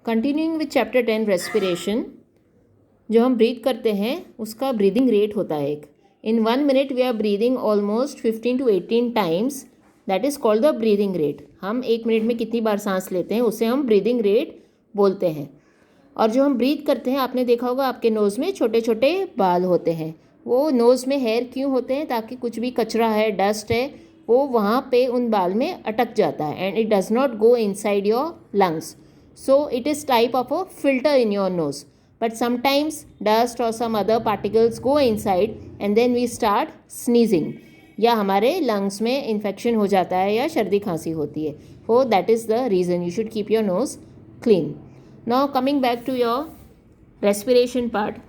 Continuing with chapter 10 respiration, जो हम breathe करते हैं उसका ब्रीदिंग रेट होता है एक. In 1 minute we are breathing almost 15 to 18 times. That is called the breathing rate. हम 1 मिनट में कितनी बार सांस लेते हैं उसे हम ब्रीदिंग रेट बोलते हैं. और जो हम ब्रीथ करते हैं, आपने देखा होगा आपके नोज़ में छोटे छोटे बाल होते हैं. वो नोज़ में हेयर क्यों होते हैं? ताकि कुछ भी कचरा है, डस्ट है, वो वहाँ पे उन बाल में अटक जाता है and it does not go inside your lungs. So it is type of a filter in your nose, but sometimes dust or some other particles go inside and then we start sneezing, या हमारे lungs में infection हो जाता है या सर्दी खांसी होती है. So that is the reason you should keep your nose clean. Now coming back to your respiration part,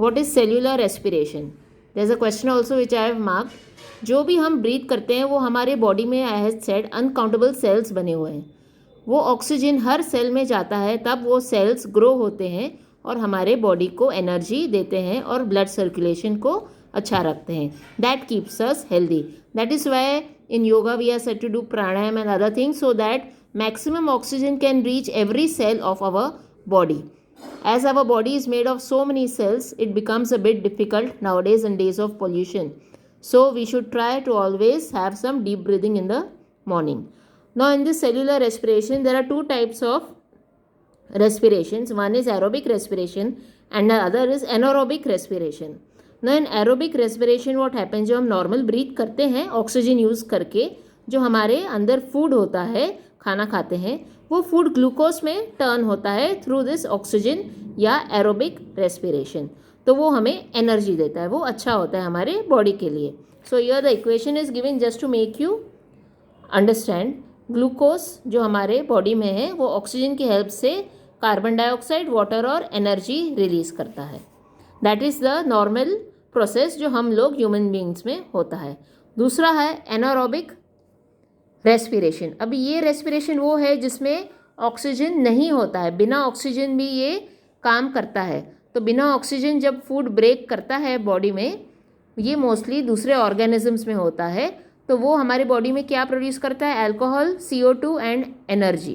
what is cellular respiration? There is a question also which I have marked. जो भी हम breathe करते हैं वो हमारे body में, I have said, uncountable cells बने हुए हैं. वो ऑक्सीजन हर सेल में जाता है, तब वो सेल्स ग्रो होते हैं और हमारे बॉडी को एनर्जी देते हैं और ब्लड सर्कुलेशन को अच्छा रखते हैं. That keeps us healthy. That is why in yoga we are said to do pranayama and other things so that maximum oxygen can reach every cell of our body. As our body is made of so many cells, it becomes a bit difficult nowadays in days of pollution. So we should try to always have some deep breathing in the morning. Now in this cellular respiration, there are two types of respirations. One is aerobic respiration and the other is anaerobic respiration. Now in aerobic respiration what happens, जो हम normal breath करते हैं oxygen use करके, जो हमारे अंदर food होता है, खाना खाते हैं, वो फूड ग्लूकोज में टर्न होता है थ्रू दिस ऑक्सीजन या एरोबिक रेस्पिरेशन. तो वो हमें एनर्जी देता है, वो अच्छा होता है हमारे बॉडी के लिए. So here the equation is given just to make you understand. Glucose जो हमारे बॉडी में है वो ऑक्सीजन की हेल्प से कार्बन डाइऑक्साइड, वाटर और एनर्जी रिलीज करता है. That is the normal process जो हम लोग ह्यूमन बींग्स में होता है. दूसरा है एनारोबिक रेस्पिरेशन. अभी ये रेस्पिरेशन वो है जिसमें ऑक्सीजन नहीं होता है, बिना ऑक्सीजन भी ये काम करता है. तो बिना ऑक्सीजन जब फूड ब्रेक करता है बॉडी में, ये मोस्टली दूसरे ऑर्गेनिजम्स में होता है, तो वो हमारे बॉडी में क्या प्रोड्यूस करता है? Alcohol, CO2 and energy.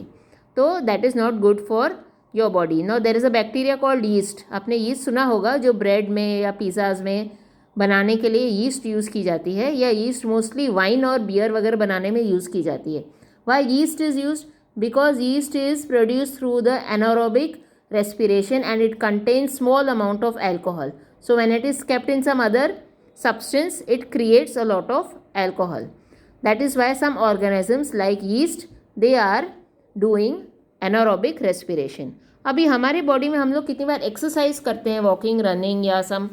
तो that is not good for your body. Now there is a bacteria called yeast. आपने यीस्ट सुना होगा, जो ब्रेड में या पिज़्ज़ाज में बनाने के लिए यीस्ट यूज़ की जाती है, या यीस्ट मोस्टली वाइन और बियर वगैरह बनाने में यूज़ की जाती है. Why yeast is used? Because yeast is produce through the anaerobic respiration and it contains small amount of alcohol. So when it is kept in some other substance, it creates a lot of alcohol. That is why some organisms like yeast, they are doing anaerobic respiration. अभी हमारे body में हम लोग कितनी बार exercise करते हैं, walking, running या some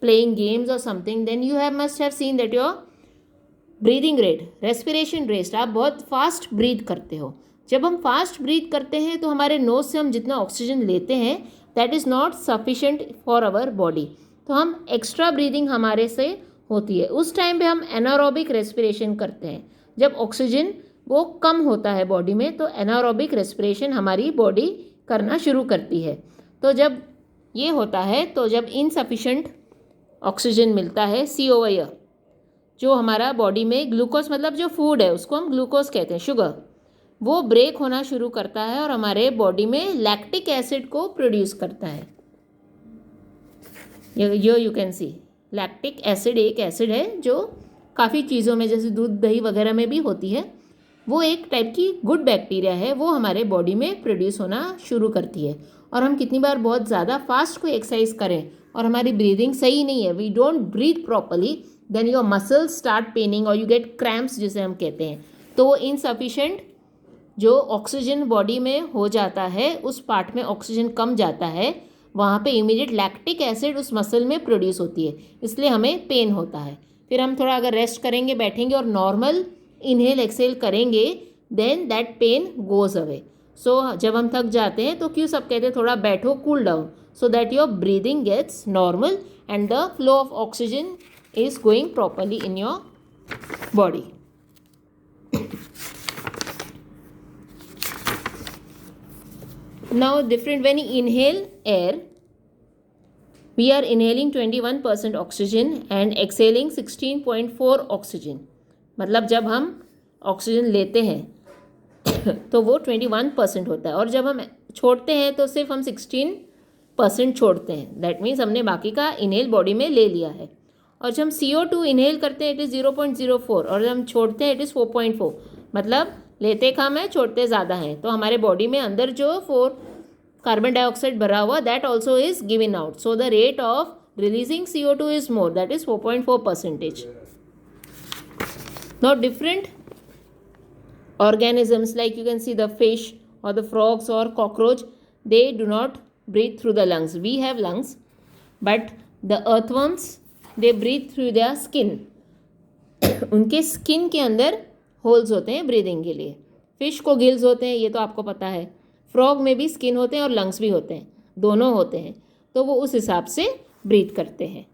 playing games और something, then you have must have seen that your breathing rate, respiration rate, आप बहुत फास्ट ब्रीथ करते हो. जब हम फास्ट ब्रीथ करते हैं तो हमारे नोज से हम जितना ऑक्सीजन लेते हैं that is not sufficient for our body. तो हम एक्स्ट्रा ब्रीदिंग हमारे से होती है. उस टाइम पे हम एनारोबिक रेस्पिरेशन करते हैं. जब ऑक्सीजन वो कम होता है बॉडी में, तो एनारोबिक रेस्पिरेशन हमारी बॉडी करना शुरू करती है. तो जब ये होता है, तो जब इनसफिशेंट ऑक्सीजन मिलता है, CO, जो हमारा बॉडी में ग्लूकोज, मतलब जो फूड है उसको हम ग्लूकोज कहते हैं, शुगर, वो ब्रेक होना शुरू करता है और हमारे बॉडी में लैक्टिक एसिड को प्रोड्यूस करता है. You can see lactic acid एक एसिड है जो काफ़ी चीज़ों में, जैसे दूध, दही वगैरह में भी होती है. वो एक टाइप की गुड बैक्टीरिया है, वो हमारे बॉडी में प्रोड्यूस होना शुरू करती है. और हम कितनी बार बहुत ज़्यादा फास्ट कोई एक्सरसाइज करें और हमारी ब्रीदिंग सही नहीं है, we don't breathe properly, then your muscles start paining और यू गेट क्रैम्प्स जिसे हम कहते हैं. तो इनसफिशेंट जो ऑक्सीजन बॉडी में हो जाता है, उस पार्ट में ऑक्सीजन कम जाता है, वहाँ पे इमीडिएट लैक्टिक एसिड उस मसल में प्रोड्यूस होती है, इसलिए हमें पेन होता है. फिर हम थोड़ा अगर रेस्ट करेंगे, बैठेंगे और नॉर्मल इनहेल एक्सेल करेंगे, then that pain goes away. So जब हम थक जाते हैं तो क्यों सब कहते हैं थोड़ा बैठो, cool down, so that your breathing gets normal and the flow of oxygen is going properly in your body. Now different, when you inhale air, we are inhaling 21% oxygen and exhaling 16.4 oxygen. मतलब जब हम oxygen लेते हैं तो वो 21% होता है, और जब हम छोड़ते हैं तो सिर्फ हम 16% छोड़ते हैं, दैट मीन्स हमने बाकी का इनहेल बॉडी में ले लिया है। और जब हम CO2 इनहेल करते हैं इट इज़ 0.04 और जब हम छोड़ते हैं इट इज़ 4.4, मतलब लेते कम है छोड़ते ज़्यादा हैं। तो हमारे बॉडी में अंदर जो 4 कार्बन डाइऑक्साइड भरा हुआ that also is given out, so the rate of releasing CO2 is more, that is 4.4%. Now different organisms like you can see the fish or the frogs or cockroach, they do not breathe through the lungs. We have lungs, but the earthworms they breathe through their skin. उनके skin के अंदर holes होते हैं breathing के लिए। Fish को gills होते हैं, ये तो आपको पता है। फ्रॉग में भी स्किन होते हैं और लंग्स भी होते हैं, दोनों होते हैं, तो वो उस हिसाब से ब्रीथ करते हैं।